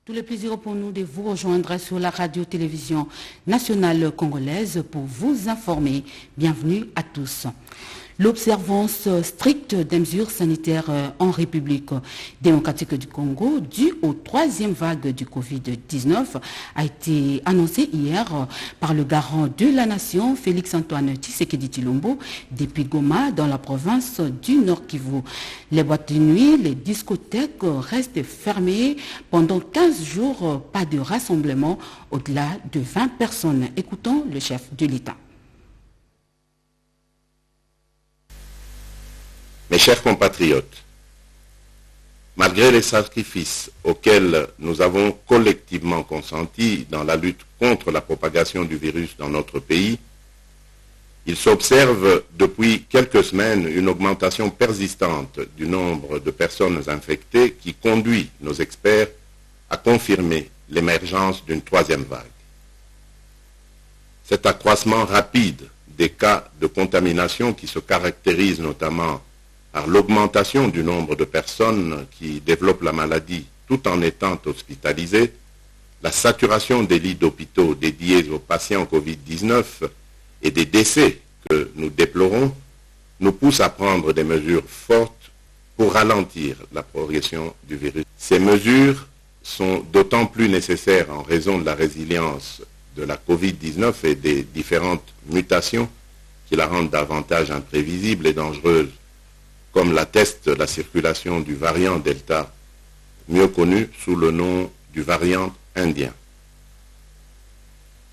Tout le plaisir pour nous de vous rejoindre sur la radio-télévision nationale congolaise pour vous informer. Bienvenue à tous. L'observance stricte des mesures sanitaires en République démocratique du Congo, due aux troisième vague du Covid-19, a été annoncée hier par le garant de la nation, Félix-Antoine Tshisekedi Tshilombo, depuis Goma, dans la province du Nord Kivu. Les boîtes de nuit, les discothèques restent fermées pendant 15 jours, pas de rassemblement au-delà de 20 personnes. Écoutons le chef de l'État. Mes chers compatriotes, malgré les sacrifices auxquels nous avons collectivement consenti dans la lutte contre la propagation du virus dans notre pays, il s'observe depuis quelques semaines une augmentation persistante du nombre de personnes infectées qui conduit nos experts à confirmer l'émergence d'une troisième vague. Cet accroissement rapide des cas de contamination qui se caractérise notamment par l'augmentation du nombre de personnes qui développent la maladie tout en étant hospitalisées, la saturation des lits d'hôpitaux dédiés aux patients Covid-19 et des décès que nous déplorons nous poussent à prendre des mesures fortes pour ralentir la progression du virus. Ces mesures sont d'autant plus nécessaires en raison de la résilience de la Covid-19 et des différentes mutations qui la rendent davantage imprévisible et dangereuse, comme l'atteste la circulation du variant Delta, mieux connu sous le nom du variant indien.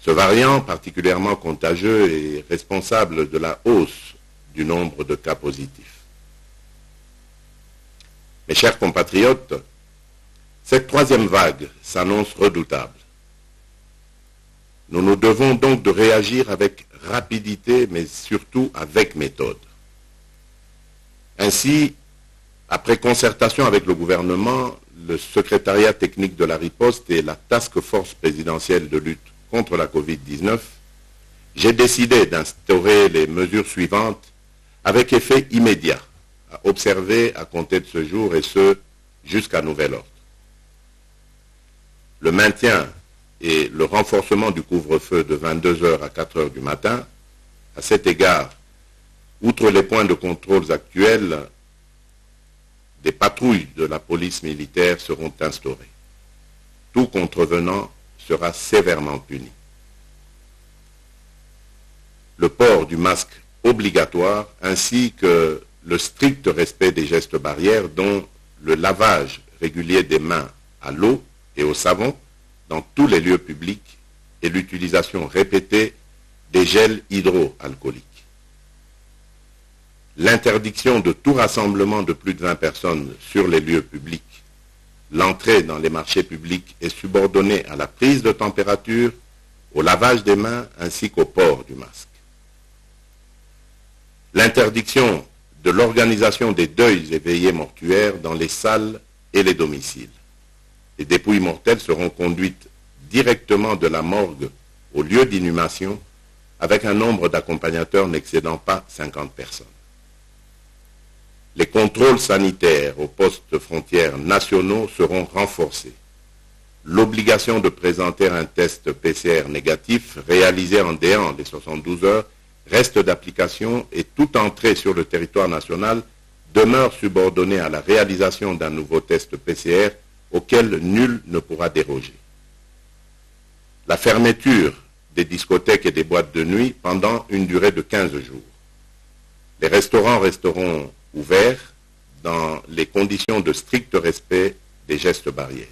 Ce variant particulièrement contagieux est responsable de la hausse du nombre de cas positifs. Mes chers compatriotes, cette troisième vague s'annonce redoutable. Nous nous devons donc de réagir avec rapidité, mais surtout avec méthode. Ainsi, après concertation avec le gouvernement, le secrétariat technique de la riposte et la task force présidentielle de lutte contre la Covid-19, j'ai décidé d'instaurer les mesures suivantes avec effet immédiat à observer à compter de ce jour et ce jusqu'à nouvel ordre. Le maintien et le renforcement du couvre-feu de 22h à 4h du matin. À cet égard, outre les points de contrôle actuels, des patrouilles de la police militaire seront instaurées. Tout contrevenant sera sévèrement puni. Le port du masque obligatoire ainsi que le strict respect des gestes barrières, dont le lavage régulier des mains à l'eau et au savon dans tous les lieux publics et l'utilisation répétée des gels hydroalcooliques. L'interdiction de tout rassemblement de plus de 20 personnes sur les lieux publics. L'entrée dans les marchés publics est subordonnée à la prise de température, au lavage des mains ainsi qu'au port du masque. L'interdiction de l'organisation des deuils et veillées mortuaires dans les salles et les domiciles. Les dépouilles mortelles seront conduites directement de la morgue au lieu d'inhumation avec un nombre d'accompagnateurs n'excédant pas 50 personnes. Les contrôles sanitaires aux postes frontières nationaux seront renforcés. L'obligation de présenter un test PCR négatif réalisé en déant les 72 heures reste d'application et toute entrée sur le territoire national demeure subordonnée à la réalisation d'un nouveau test PCR auquel nul ne pourra déroger. La fermeture des discothèques et des boîtes de nuit pendant une durée de 15 jours. Les restaurants resteront ouverts dans les conditions de strict respect des gestes barrières.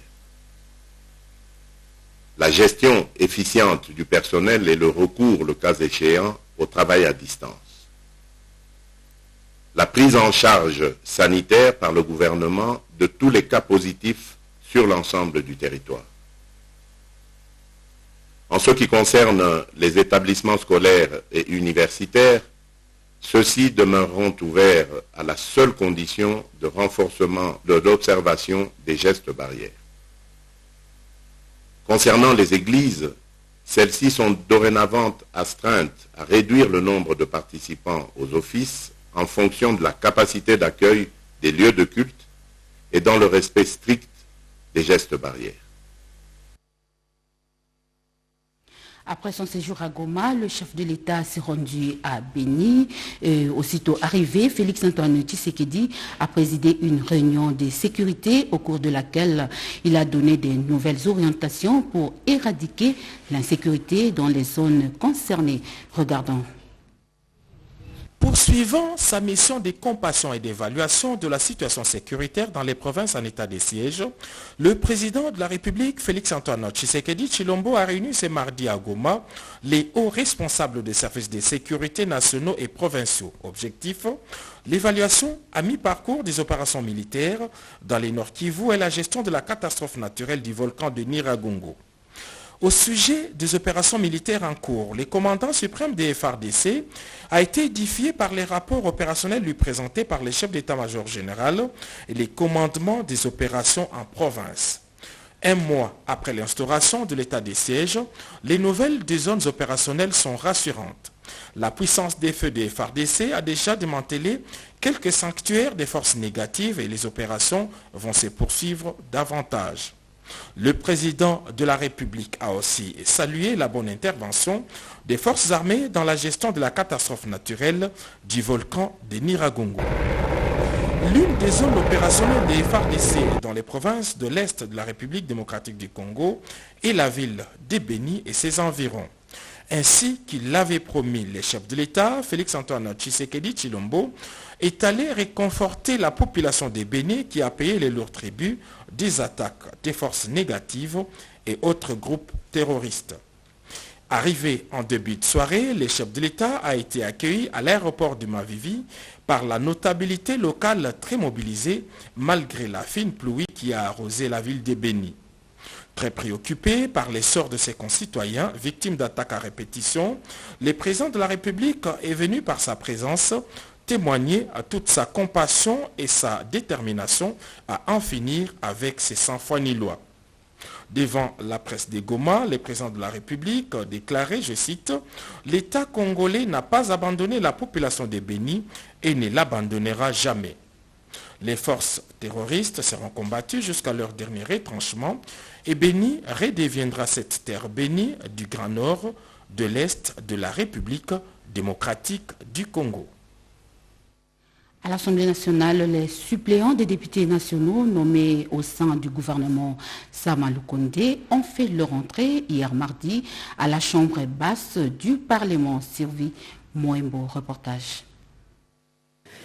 La gestion efficiente du personnel et le recours, le cas échéant, au travail à distance. La prise en charge sanitaire par le gouvernement de tous les cas positifs sur l'ensemble du territoire. En ce qui concerne les établissements scolaires et universitaires, ceux-ci demeureront ouverts à la seule condition de renforcement de l'observation des gestes barrières. Concernant les églises, celles-ci sont dorénavant astreintes à réduire le nombre de participants aux offices en fonction de la capacité d'accueil des lieux de culte et dans le respect strict des gestes barrières. Après son séjour à Goma, le chef de l'État s'est rendu à Béni. Aussitôt arrivé, Félix-Antoine Tshisekedi a présidé une réunion de sécurité au cours de laquelle il a donné des nouvelles orientations pour éradiquer l'insécurité dans les zones concernées. Regardons. Poursuivant sa mission de compassion et d'évaluation de la situation sécuritaire dans les provinces en état de siège, le président de la République, Félix-Antoine Tshisekedi Tshilombo, a réuni ce mardi à Goma les hauts responsables des services de sécurité nationaux et provinciaux. Objectif, l'évaluation à mi-parcours des opérations militaires dans les Nord Kivu et la gestion de la catastrophe naturelle du volcan de Nyiragongo. Au sujet des opérations militaires en cours, le commandant suprême des FARDC a été édifié par les rapports opérationnels lui présentés par les chefs d'état-major général et les commandements des opérations en province. Un mois après l'instauration de l'état de siège, les nouvelles des zones opérationnelles sont rassurantes. La puissance des feux des FARDC a déjà démantelé quelques sanctuaires des forces négatives et les opérations vont se poursuivre davantage. Le président de la République a aussi salué la bonne intervention des forces armées dans la gestion de la catastrophe naturelle du volcan de Nyiragongo. L'une des zones opérationnelles des FARDC dans les provinces de l'Est de la République démocratique du Congo est la ville de Béni et ses environs. Ainsi qu'il l'avait promis, le chef de l'État, Félix-Antoine Tshisekedi Tshilombo, est allé réconforter la population de Béni qui a payé les lourds tributs des attaques des forces négatives et autres groupes terroristes. Arrivé en début de soirée, le chef de l'État a été accueilli à l'aéroport de Mavivi par la notabilité locale très mobilisée malgré la fine pluie qui a arrosé la ville de Béni. Très préoccupé par les sorts de ses concitoyens victimes d'attaques à répétition, le président de la République est venu par sa présence témoigner à toute sa compassion et sa détermination à en finir avec ces sans-foi ni loi. Devant la presse de Goma, le président de la République a déclaré, je cite, « L'État congolais n'a pas abandonné la population de Béni et ne l'abandonnera jamais. » Les forces terroristes seront combattues jusqu'à leur dernier retranchement et Béni redeviendra cette terre bénie du Grand Nord, de l'Est de la République démocratique du Congo. À l'Assemblée nationale, les suppléants des députés nationaux nommés au sein du gouvernement Sama Lukonde ont fait leur entrée hier mardi à la Chambre basse du Parlement. Sylvie Moembo, reportage.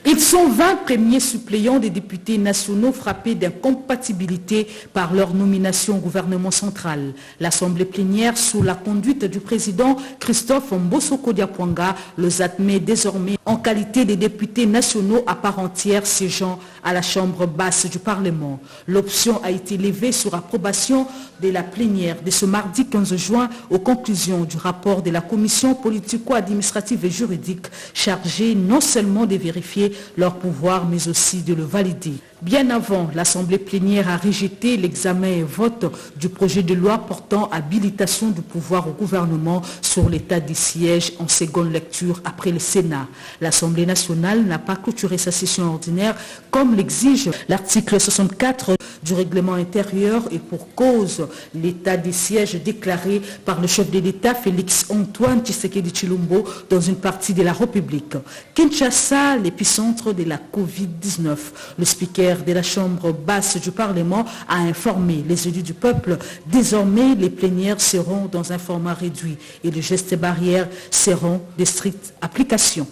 Ils sont 20 premiers suppléants des députés nationaux frappés d'incompatibilité par leur nomination au gouvernement central. L'Assemblée plénière, sous la conduite du président Christophe Mbosoko Diapwanga, les admet désormais en qualité de députés nationaux à part entière siégeant à la Chambre basse du Parlement. L'option a été levée sur approbation de la plénière de ce mardi 15 juin aux conclusions du rapport de la commission politico-administrative et juridique chargée non seulement de vérifier leur pouvoir mais aussi de le valider. Bien avant, l'Assemblée plénière a rejeté l'examen et vote du projet de loi portant habilitation du pouvoir au gouvernement sur l'état des sièges en seconde lecture après le Sénat. L'Assemblée nationale n'a pas clôturé sa session ordinaire comme l'exige l'article 64 du règlement intérieur et pour cause l'état des sièges déclaré par le chef de l'État Félix-Antoine Tshisekedi Tshilombo dans une partie de la République. Kinshasa, l'épicentre de la Covid-19. Le speaker de la Chambre basse du Parlement a informé les élus du peuple. Désormais, les plénières seront dans un format réduit et les gestes barrières seront de stricte application.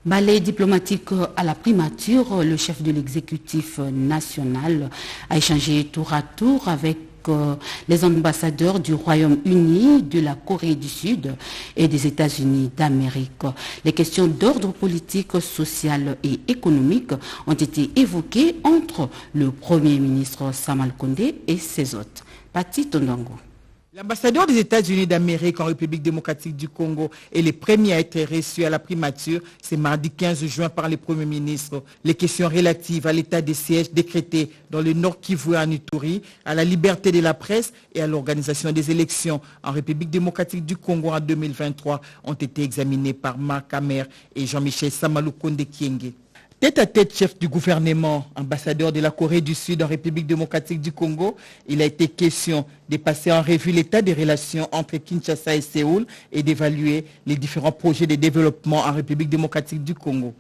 Balai diplomatique à la primature, le chef de l'exécutif national a échangé tour à tour avec les ambassadeurs du Royaume-Uni, de la Corée du Sud et des États-Unis d'Amérique. Les questions d'ordre politique, social et économique ont été évoquées entre le Premier ministre Sama Lukonde et ses hôtes. Pati Tondongo. L'ambassadeur des États-Unis d'Amérique en République démocratique du Congo est le premier à être reçu à la primature ce mardi 15 juin par le Premier ministre. Les questions relatives à l'état des sièges décrété dans le Nord Kivu et en Ituri, à la liberté de la presse et à l'organisation des élections en République démocratique du Congo en 2023 ont été examinées par Marc Hammer et Jean-Michel Sama Lukonde Kyenge. Tête-à-tête chef du gouvernement, ambassadeur de la Corée du Sud en République démocratique du Congo, il a été question de passer en revue l'état des relations entre Kinshasa et Séoul et d'évaluer les différents projets de développement en République démocratique du Congo.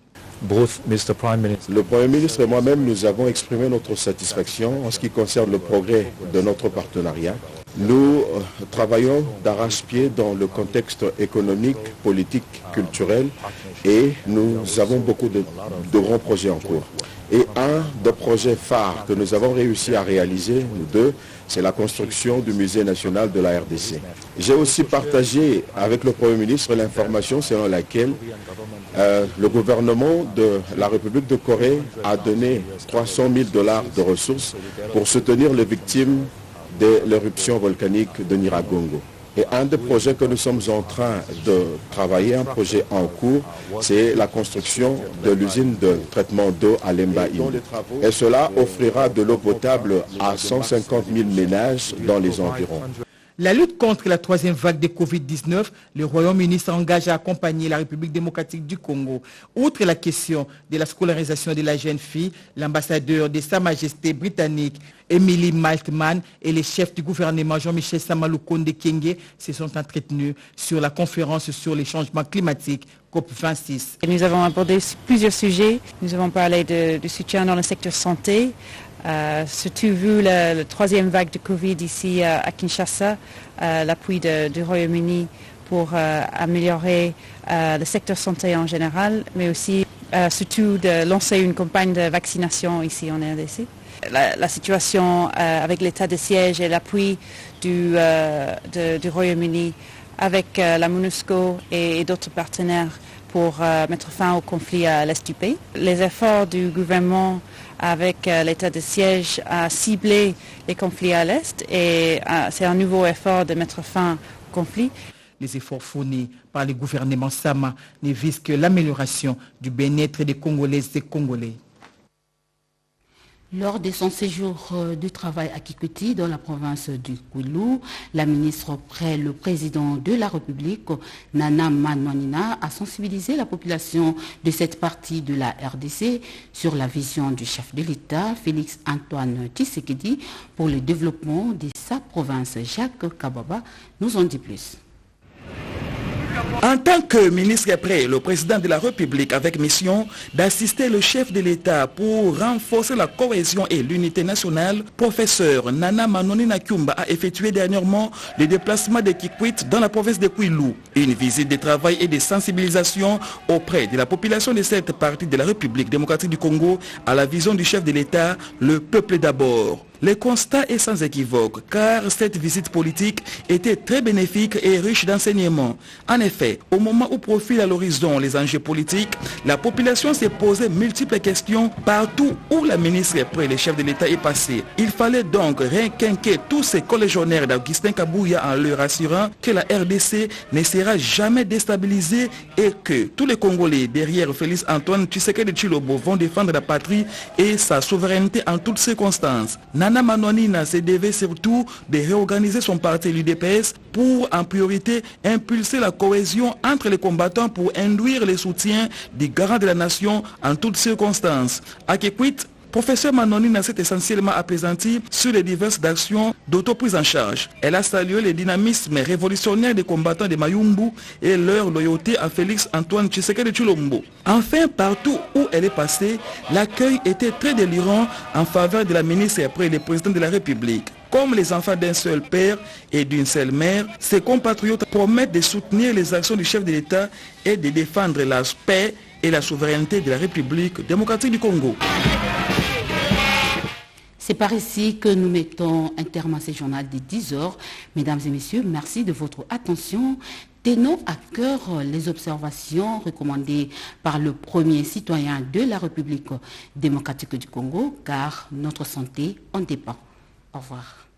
Le Premier ministre et moi-même, nous avons exprimé notre satisfaction en ce qui concerne le progrès de notre partenariat. Nous travaillons d'arrache-pied dans le contexte économique, politique, culturel et nous avons beaucoup de grands projets en cours. Et un des projets phares que nous avons réussi à réaliser, nous deux, c'est la construction du musée national de la RDC. J'ai aussi partagé avec le Premier ministre l'information selon laquelle le gouvernement de la République de Corée a donné 300 000 $ de ressources pour soutenir les victimes de l'éruption volcanique de Nyiragongo. Et un des projets que nous sommes en train de travailler, un projet en cours, c'est la construction de l'usine de traitement d'eau à Lemba-Imbo. Et cela offrira de l'eau potable à 150 000 ménages dans les environs. La lutte contre la troisième vague de Covid-19, le Royaume-Uni s'engage à accompagner la République démocratique du Congo. Outre la question de la scolarisation de la jeune fille, l'ambassadeur de Sa Majesté britannique, Emily Maltman, et les chefs du gouvernement Jean-Michel Samaloukonde Kyenge se sont entretenus sur la conférence sur les changements climatiques COP26. Nous avons abordé plusieurs sujets. Nous avons parlé du soutien dans le secteur santé, surtout vu la troisième vague de Covid ici à Kinshasa, l'appui du Royaume-Uni pour améliorer le secteur santé en général, mais aussi surtout de lancer une campagne de vaccination ici en RDC. La situation avec l'état de siège et l'appui du Royaume-Uni avec la MONUSCO et d'autres partenaires pour mettre fin au conflit à l'est du pays. Les efforts du gouvernement avec l'état de siège à cibler les conflits à l'est et c'est un nouveau effort de mettre fin au conflit. Les efforts fournis par le gouvernement Sama ne visent que l'amélioration du bien-être des Congolaises et Congolais. Lors de son séjour de travail à Kikwiti, dans la province du Kwilu, la ministre auprès le président de la République, Nana Manouanina, a sensibilisé la population de cette partie de la RDC sur la vision du chef de l'État, Félix Antoine Tshisekedi, pour le développement de sa province. Jacques Kababa nous en dit plus. En tant que ministre près, le président de la République avec mission d'assister le chef de l'État pour renforcer la cohésion et l'unité nationale, professeur Nana Manouanina Kyumba a effectué dernièrement le déplacement de Kikwit dans la province de Kwilu. Une visite de travail et de sensibilisation auprès de la population de cette partie de la République démocratique du Congo à la vision du chef de l'État, le peuple d'abord. Le constat est sans équivoque, car cette visite politique était très bénéfique et riche d'enseignements. En effet, au moment où profilent à l'horizon les enjeux politiques, la population s'est posé multiples questions partout où la ministre et le chef de l'État est passé. Il fallait donc requinquer tous ces collégionnaires d'Augustin Kabouya en leur assurant que la RDC ne sera jamais déstabilisée et que tous les Congolais derrière Félix Antoine Tshisekedi Tshilombo vont défendre la patrie et sa souveraineté en toutes circonstances. Nana Manouanina se devait surtout de réorganiser son parti l'UDPS pour en priorité impulser la cohésion entre les combattants pour induire le soutien des garants de la nation en toutes circonstances. À Kikwit, professeur Manouanina s'est essentiellement apaisantie sur les diverses actions d'autoprise en charge. Elle a salué le dynamisme révolutionnaire des combattants de Mayumbu et leur loyauté à Félix Antoine Tshisekedi Tshilombo. Enfin, partout où elle est passée, l'accueil était très délirant en faveur de la ministre et après le président de la République. Comme les enfants d'un seul père et d'une seule mère, ses compatriotes promettent de soutenir les actions du chef de l'État et de défendre la paix et la souveraineté de la République démocratique du Congo. C'est par ici que nous mettons un terme à ce journal de 10 heures. Mesdames et messieurs, merci de votre attention. Tenons à cœur les observations recommandées par le premier citoyen de la République démocratique du Congo, car notre santé en dépend. Au revoir.